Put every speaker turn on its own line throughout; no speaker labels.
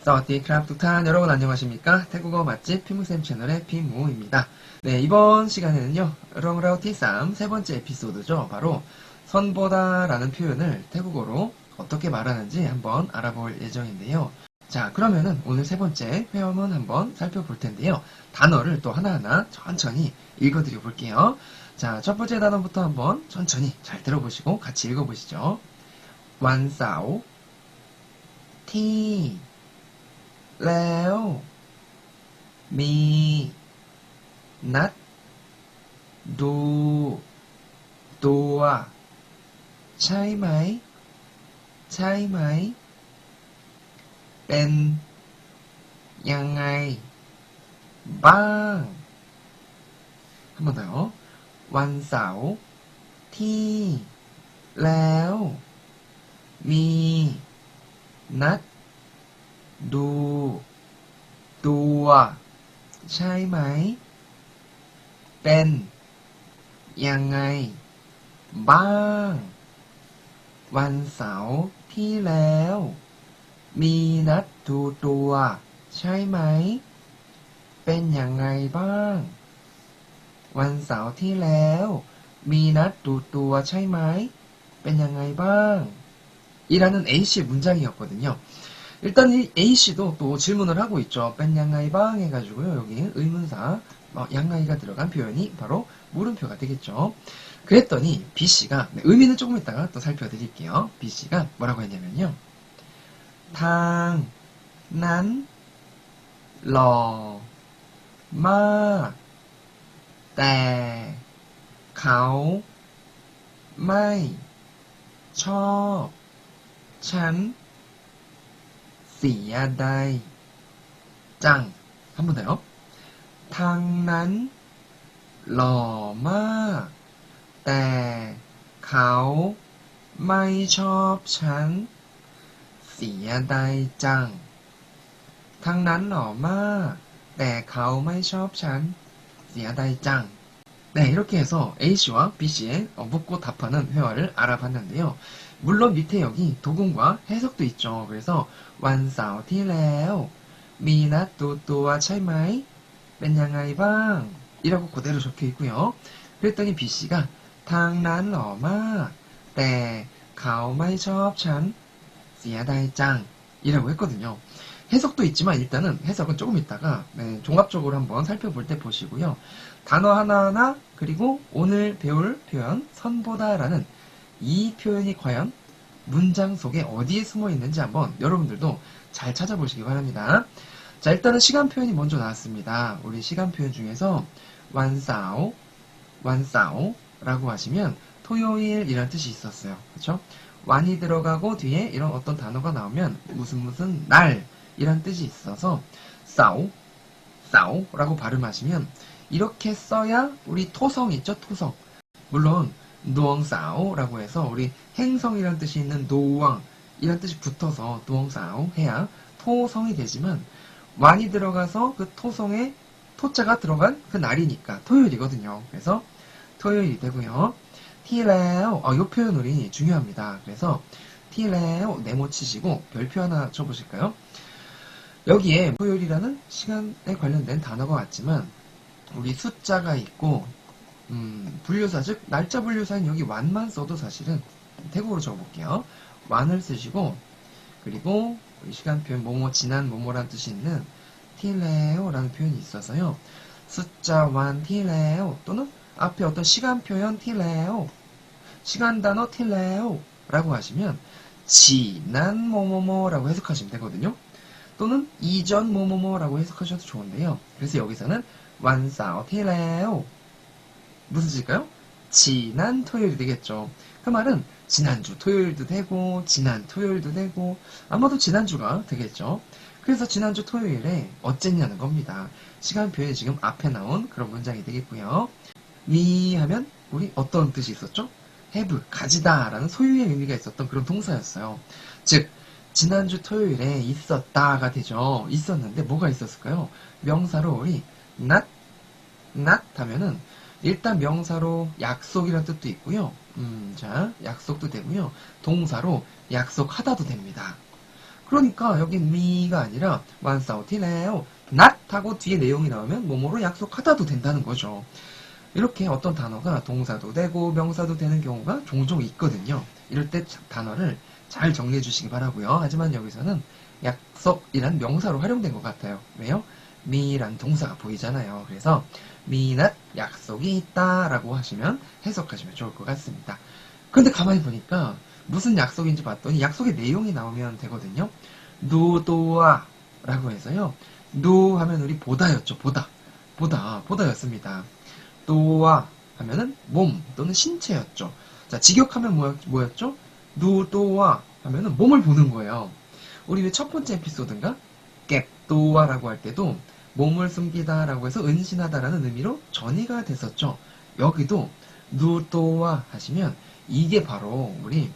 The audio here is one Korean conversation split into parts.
사와디크랍 툭탄 여러분 안녕하십니까? 태국어 맛집 피무쌤 채널의 피무입니다. 네, 이번 시간에는요, 렁라우티3 세 번째 에피소드죠. 바로 선보다 라는 표현을 태국어로 어떻게 말하는지 한번 알아볼 예정인데요. 자, 그러면은 오늘 세 번째 회화문 한번 살펴볼 텐데요. 단어를 또 하나하나 천천히 읽어드려 볼게요. 자, 첫 번째 단어부터 한번 천천히 잘 들어보시고 같이 읽어보시죠. 완사오 티แล้วมีนัดดูตัวใช่ไหมใช่ไหมเป็นยังไงบ้าง한 번 더요. วันเสาร์ที่แล้วมีนัดดูตัวใช่ไหมเป็นยังไงบ้างวันเสาร์ที่แล้วมีนัดดูตัวใช่ไหมเป็นยังไงบ้างวันเสาร์ที่แล้วมีนัดดูตัวใช่ไหมเป็นยังไงบ้าง이라는 A씨의 문장이었거든요. 일단 이 A씨도 또 질문을 하고 있죠. 뺀 양아이방 해가지고요. 여기 의문사 양아이가 들어간 표현이 바로 물음표가 되겠죠. 그랬더니 B씨가 의미는 조금 이따가 또 살펴드릴게요. B씨가 뭐라고 했냐면요. 당, 난, 러, 마, 때, 가오, 마이, 쳐, ฉันเสียดายจัง한 번 더요. ทางนั้นหล่อมากแต่เขาไม่ชอบฉันเสียดายจังทางนั้นหล่อมากแต่เขาไม่ชอบฉันเสียดายจัง네, 이렇게 해서 A씨와 B씨의 묻고 답하는 회화를 알아봤는데요. 물론 밑에 여기 도금과 해석도 있죠. 그래서 วันเสาร์ที่แล้วมีนัดดูตัวใช่ไหมเป็นยังไงบ้าง 이라고 그대로 적혀 있고요. 그랬더니 B씨가 ทางนั้นหล่อมากแต่เขาไม่ชอบฉันเสียดายจัง 이라고 했거든요. 해석도 있지만 일단은 해석은 조금 있다가 종합적으로 한번 살펴볼 때 보시고요. 단어 하나하나 그리고 오늘 배울 표현 선보다라는 이 표현이 과연 문장 속에 어디에 숨어 있는지 한번 여러분들도 잘 찾아보시기 바랍니다. 자, 일단은 시간 표현이 먼저 나왔습니다. 우리 시간 표현 중에서 완사오, 완사오라고 하시면 토요일이라는 뜻이 있었어요. 그렇죠? 완이 들어가고 뒤에 이런 어떤 단어가 나오면 무슨 날 이란 뜻이 있어서 싸오라고 발음하시면 이렇게 써야 우리 토성 있죠? 토성. 물론 노엉싸오라고 해서 우리 행성이란 뜻이 있는 노왕 이란 뜻이 붙어서 노엉싸오 해야 토성이 되지만 완이 들어가서 그 토성에 토자가 들어간 그 날이니까 토요일이거든요. 그래서 토요일이 되고요. 티레오 이 표현 우리 중요합니다. 그래서 티레오 네모 치시고 별표 하나 쳐보실까요? 여기에 토요일이라는 시간에 관련된 단어가 왔지만 우리 숫자가 있고 분류사 즉 날짜 분류사인 여기 완만 써도 사실은 태국어로 적어볼게요. 완을 쓰시고 그리고 시간 표현 뭐뭐 지난 뭐뭐라는 뜻이 있는 티레오라는 표현이 있어서요. 숫자 완 티레오 또는 앞에 어떤 시간 표현 티레오 시간 단어 티레오라고 하시면 지난 뭐뭐뭐라고 해석하시면 되거든요. 또는 이전 뭐뭐뭐라고 해석하셔도 좋은데요. 그래서 여기서는 วันเสาร์ที่แล้ว 무슨 뜻일까요? 지난 토요일이 되겠죠. 그 말은 지난주 토요일도 되고 지난 토요일도 되고 아마도 지난주가 되겠죠. 그래서 지난주 토요일에 어쨌냐는 겁니다. 시간 표현이 지금 앞에 나온 그런 문장이 되겠고요. 미 하면 우리 어떤 뜻이 있었죠? have, 가지다 라는 소유의 의미가 있었던 그런 동사였어요. 즉 지난주 토요일에 있었다가 되죠. 있었는데 뭐가 있었을까요? 명사로 우리 not 하면은 일단 명사로 약속이라는 뜻도 있고요. 자, 약속도 되고요. 동사로 약속하다도 됩니다. 그러니까 여기 미가 아니라 완싸우티레오 not하고 뒤에 내용이 나오면 뭐뭐로 약속하다도 된다는 거죠. 이렇게 어떤 단어가 동사도 되고 명사도 되는 경우가 종종 있거든요. 이럴 때 단어를 잘 정리해 주시기 바라고요. 하지만 여기서는 약속이란 명사로 활용된 것 같아요. 왜요? 미란 동사가 보이잖아요. 그래서 미는 약속이 있다 라고 하시면 해석하시면 좋을 것 같습니다. 그런데 가만히 보니까 무슨 약속인지 봤더니 약속의 내용이 나오면 되거든요. 누도아 라고 해서요. 누 하면 우리 보다였죠. 보다였습니다. 또아 하면은 몸 또는 신체였죠. 자, 직역하면 뭐였죠? 누도아 하면은 몸을 보는 거예요. 우리 왜 첫 번째 에피소드인가? 객도아라고 할 때도 몸을 숨기다 라고 해서 은신하다라는 의미로 전이가 됐었죠. 여기도 누도아 하시면 이게 바로 우리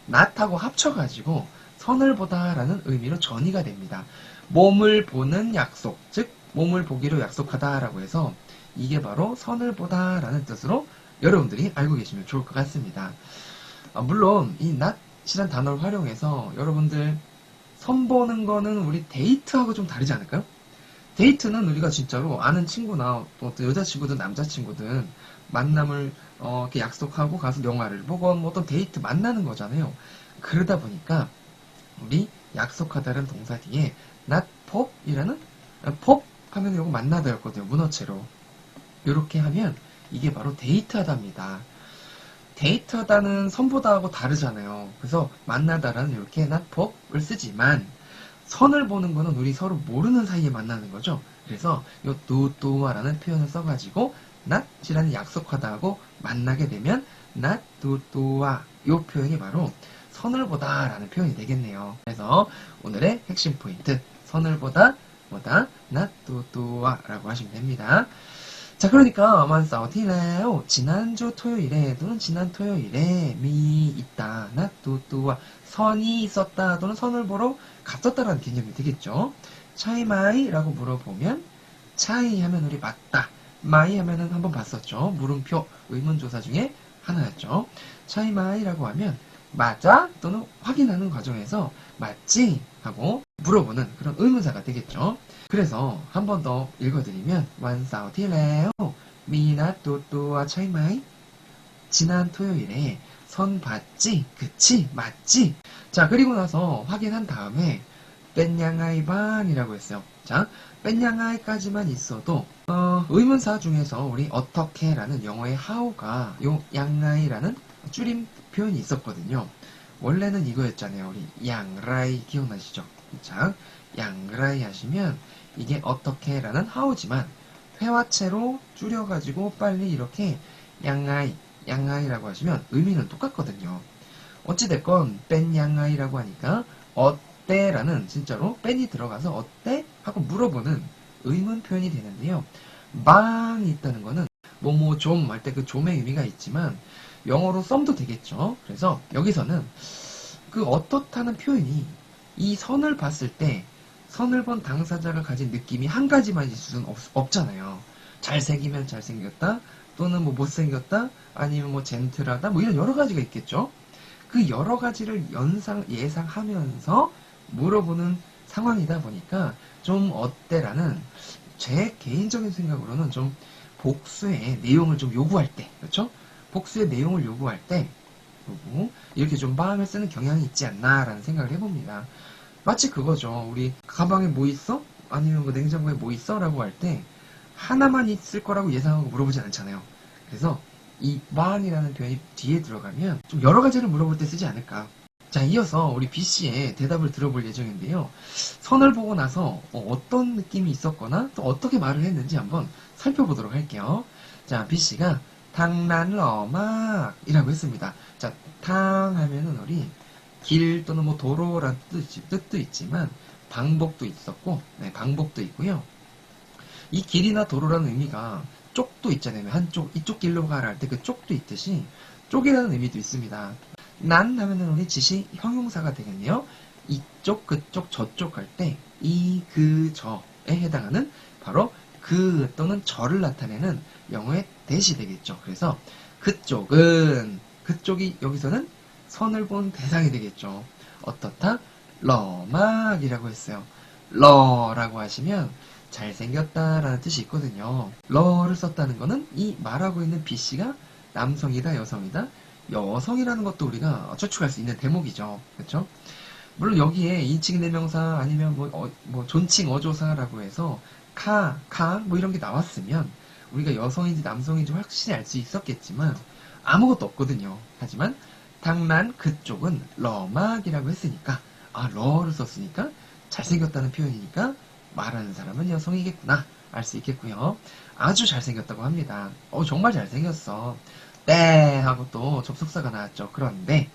낫하고 합쳐가지고 선을 보다라는 의미로 전이가 됩니다. 몸을 보는 약속, 즉 몸을 보기로 약속하다라고 해서 이게 바로 선을 보다라는 뜻으로 여러분들이 알고 계시면 좋을 것 같습니다. 물론 이 not이란 단어를 활용해서 여러분들 선 보는 거는 우리 데이트하고 좀 다르지 않을까요? 데이트는 우리가 진짜로 아는 친구나 또 어떤 여자친구든 남자친구든 만남을 이렇게 약속하고 가서 영화를 보고 뭐 어떤 데이트 만나는 거잖아요. 그러다 보니까 우리 약속하다는 동사 뒤에 not pop이라는 pop 하면 이거 만나다였거든요. 문어체로. 이렇게 하면 이게 바로 데이트하다입니다. 데이트하다는 선보다하고 다르잖아요. 그래서 만나다라는 이렇게 not pop을 쓰지만 선을 보는 거는 우리 서로 모르는 사이에 만나는 거죠. 그래서 요 두두와라는 표현을 써가지고 not이라는 약속하다하고 만나게 되면 not 두두와 요 표현이 바로 선을 보다라는 표현이 되겠네요. 그래서 오늘의 핵심 포인트 선을 보다 뭐다 not 두두와라고 하시면 됩니다. 자, 그러니까 만싸우티레오 지난주 토요일에 또는 지난 토요일에 미 있다 나뚜뚜와 선이 있었다 또는 선을 보러 갔었다라는 개념이 되겠죠. 차이마이라고 물어보면 차이 하면 우리 맞다 마이 하면은 한번 봤었죠. 물음표 의문조사 중에 하나였죠. 차이마이라고 하면 맞아 또는 확인하는 과정에서 맞지 하고 물어보는 그런 의문사가 되겠죠. 그래서 한 번 더 읽어드리면 완싸우티레오 미나뚜뚜와 차이마이 지난 토요일에 선 봤지? 그치? 맞지? 자, 그리고 나서 확인한 다음에 뺀양아이반이라고 했어요. 자, 뺀양아이까지만 있어도 의문사 중에서 우리 어떻게라는 영어의 how가 요 양아이라는 줄임 표현이 있었거든요. 원래는 이거였잖아요. 우리 양라이 기억나시죠? 자, 양라이 하시면 이게 어떻게라는 how지만 회화체로 줄여가지고 빨리 이렇게 양아이라고 하시면 의미는 똑같거든요. 어찌됐건 뺀 양아이라고 하니까 어때라는 진짜로 뺀이 들어가서 어때? 하고 물어보는 의문 표현이 되는데요. 방이 있다는 거는 뭐뭐 좀 할 때 그 좀의 의미가 있지만 영어로 썸도 되겠죠. 그래서 여기서는 그 어떻다는 표현이 이 선을 봤을 때 선을 본 당사자가 가진 느낌이 한 가지만 있을 수는 없잖아요. 잘생기면 잘생겼다 또는 뭐 못생겼다 아니면 뭐 젠틀하다 뭐 이런 여러 가지가 있겠죠. 그 여러 가지를 예상하면서 물어보는 상황이다 보니까 좀 어때라는 제 개인적인 생각으로는 좀 복수의 내용을 좀 요구할 때 그렇죠? 복수의 내용을 요구할 때 이렇게 좀 마음을 쓰는 경향이 있지 않나라는 생각을 해봅니다. 마치 그거죠. 우리 가방에 뭐 있어? 아니면 뭐 냉장고에 뭐 있어? 라고 할 때 하나만 있을 거라고 예상하고 물어보지 않잖아요. 그래서 이 만이라는 표현이 뒤에 들어가면 좀 여러 가지를 물어볼 때 쓰지 않을까. 자, 이어서 우리 B씨의 대답을 들어볼 예정인데요. 선을 보고 나서 어떤 느낌이 있었거나 또 어떻게 말을 했는지 한번 살펴보도록 할게요. 자, B씨가 탕난러막 이라고 했습니다. 자, 탕 하면은 우리 길 또는 뭐 도로라는 뜻도 있지만 방법도 있었고 네, 방법도 있고요. 이 길이나 도로라는 의미가 쪽도 있잖아요. 한쪽 이쪽 길로 가라 할 때 그 쪽도 있듯이 쪽이라는 의미도 있습니다. 난 하면은 우리 지시 형용사가 되겠네요. 이쪽 그쪽 저쪽 할 때 이 그 저에 해당하는 바로 그 또는 저를 나타내는 영어의 대시 되겠죠. 그래서 그쪽은 그쪽이 여기서는 선을 본 대상이 되겠죠. 어떻다? 러막이라고 했어요. 러라고 하시면 잘생겼다라는 뜻이 있거든요. 러를 썼다는 거는 이 말하고 있는 B씨가 남성이다, 여성이다. 여성이라는 것도 우리가 추측할 수 있는 대목이죠. 그렇죠? 물론 여기에 인칭 대명사 아니면 뭐 존칭 어조사라고 해서 뭐 이런 게 나왔으면 우리가 여성인지 남성인지 확실히 알 수 있었겠지만 아무것도 없거든요. 하지만 당난 그쪽은 러막이라고 했으니까 러를 썼으니까 잘생겼다는 표현이니까 말하는 사람은 여성이겠구나 알 수 있겠고요. 아주 잘생겼다고 합니다. 정말 잘생겼어. 네 하고 또 접속사가 나왔죠. 그런데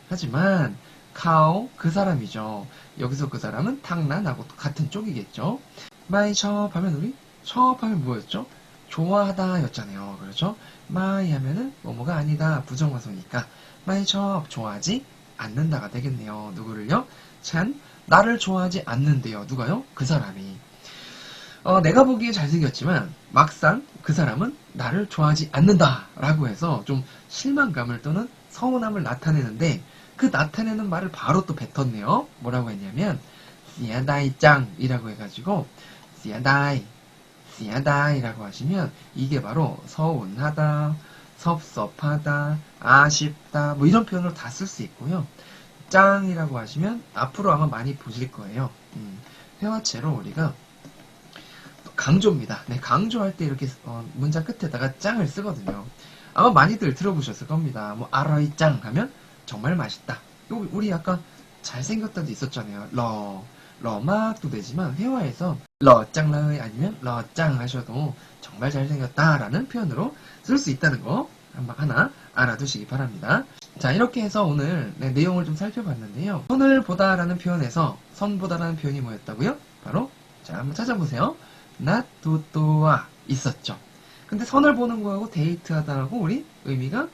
하지만 카오 그 사람이죠. 여기서 그 사람은 탕난하고 같은 쪽이겠죠. 마이 첩 하면 우리 첩 하면 뭐였죠? 좋아하다 였잖아요. 그렇죠? 마이 하면은 뭐뭐가 아니다 부정화소니까 마이 첩 좋아하지 않는다가 되겠네요. 누구를요? 찬 나를 좋아하지 않는데요. 누가요? 그 사람이. 내가 보기에 잘생겼지만 막상 그 사람은 나를 좋아하지 않는다 라고 해서 좀 실망감을 또는 서운함을 나타내는데 그 나타내는 말을 바로 또 뱉었네요. 뭐라고 했냐면 씨야다이 짱이라고 해가지고 씨야다이라고 하시면 이게 바로 서운하다, 섭섭하다, 아쉽다 뭐 이런 표현으로 다 쓸 수 있고요. 짱이라고 하시면 앞으로 아마 많이 보실 거예요. 회화체로 우리가 강조입니다. 네, 강조할 때 이렇게 문장 끝에다가 짱을 쓰거든요. 아마 많이들 들어보셨을 겁니다. 뭐 아라이 짱 하면 정말 맛있다. 우리 아까 잘생겼다도 있었잖아요. 러막도 되지만 회화에서 러짱러이 아니면 러짱 하셔도 정말 잘생겼다라는 표현으로 쓸 수 있다는 거 하나 알아두시기 바랍니다. 자, 이렇게 해서 오늘 내용을 좀 살펴봤는데요. 선을 보다라는 표현에서 선보다라는 표현이 뭐였다고요? 바로 자, 한번 찾아보세요. 나토토와 있었죠. 근데 선을 보는 거하고 데이트하다하고 우리 의미가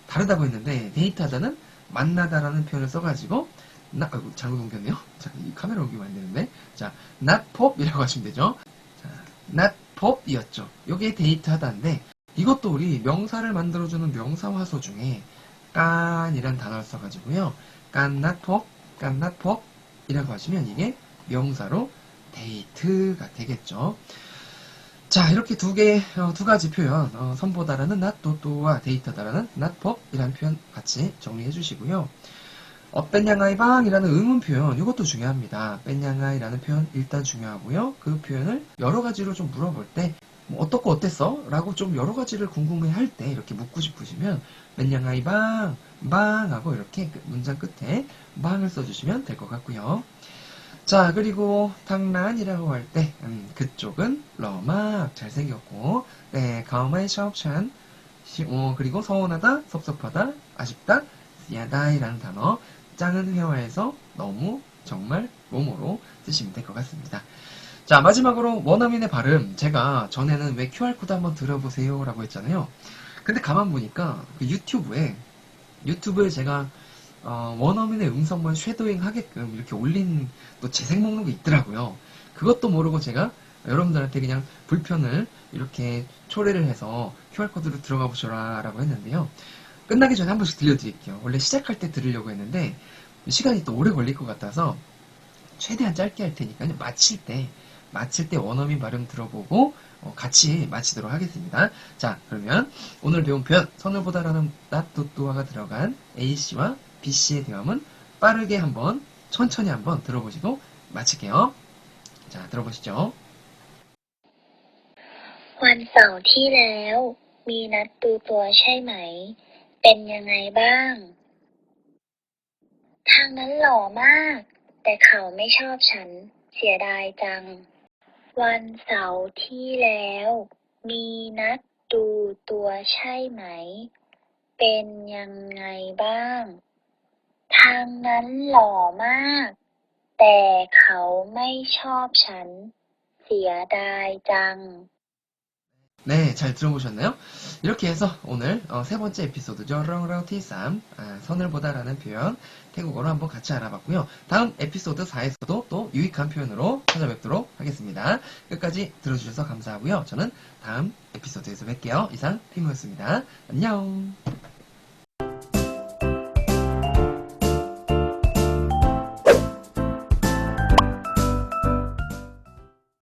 다르다고 했는데 데이트하다는 만나다라는 표현을 써가지고 잘못 옮겼네요. 자, 이 카메라 옮기면 안 되는데 자, not pop이라고 하시면 되죠. 자, not pop이었죠. 요게 데이트하다인데 이것도 우리 명사를 만들어주는 명사화소 중에 깐이란 단어를 써가지고요. 깐 not pop, 깐 not pop 이라고 하시면 이게 명사로 데이트가 되겠죠. 자, 이렇게 두 가지 표현, 선보다라는 not,또와 데이트하다라는 not pop 이라는 표현 같이 정리해 주시고요. 뺀냥아이방이라는 의문 표현, 이것도 중요합니다. 뺀냥아이라는 표현 일단 중요하고요. 그 표현을 여러 가지로 좀 물어볼 때, 뭐 어떻고 어땠어? 라고 좀 여러 가지를 궁금해 할 때 이렇게 묻고 싶으시면 뺀냥아이방, 방하고 이렇게 문장 끝에 방을 써주시면 될 것 같고요. 자, 그리고 당란이라고 할 때 그쪽은 러막 잘생겼고 네, 가오마이 샤옵찬 그리고 서운하다, 섭섭하다, 아쉽다, 야다이라는 단어 짱은 회화에서 너무 정말 몸으로 쓰시면 될 것 같습니다. 자, 마지막으로 원어민의 발음 제가 전에는 왜 QR코드 한번 들어보세요 라고 했잖아요. 근데 가만 보니까 그 유튜브에 제가 원어민의 음성만 쉐도잉 하게끔 이렇게 올린 또 재생 목록이 있더라고요. 그것도 모르고 제가 여러분들한테 그냥 불편을 이렇게 초래를 해서 QR코드로 들어가 보셔라 라고 했는데요. 끝나기 전에 한 번씩 들려드릴게요. 원래 시작할 때 들으려고 했는데 시간이 또 오래 걸릴 것 같아서 최대한 짧게 할 테니까요. 마칠 때 원어민 발음 들어보고 같이 마치도록 하겠습니다. 자, 그러면 오늘 배운 표현 선을보다라는 not,또가 들어간 A씨와 B씨의 대화문 빠르게 천천히 한번 들어보시고 마칠게요. 자, 들어보시죠.
วันเสาร์ที่แล้วมีนัดดูตัวใช่ไหม? เป็นยังไงบ้าง? ทางนั้นหล่อมาก แต่เขาไม่ชอบฉัน เสียดายจัง วันเสาร์ที่แล้วมีนัดดูตัวใช่ไหม? เป็นยังไงบ้าง? ทางนั้นหล่อมาก แต่เขาไม่ชอบฉัน เสียดายจัง.
네, 잘 들어보셨나요? 이렇게 해서 오늘 세 번째 에피소드죠. 렁렁티3 선을 보다라는 표현 태국어로 한번 같이 알아봤고요. 다음 에피소드 4에서도 또 유익한 표현으로 찾아뵙도록 하겠습니다. 끝까지 들어주셔서 감사하고요. 저는 다음 에피소드에서 뵐게요. 이상 피무였습니다. 안녕.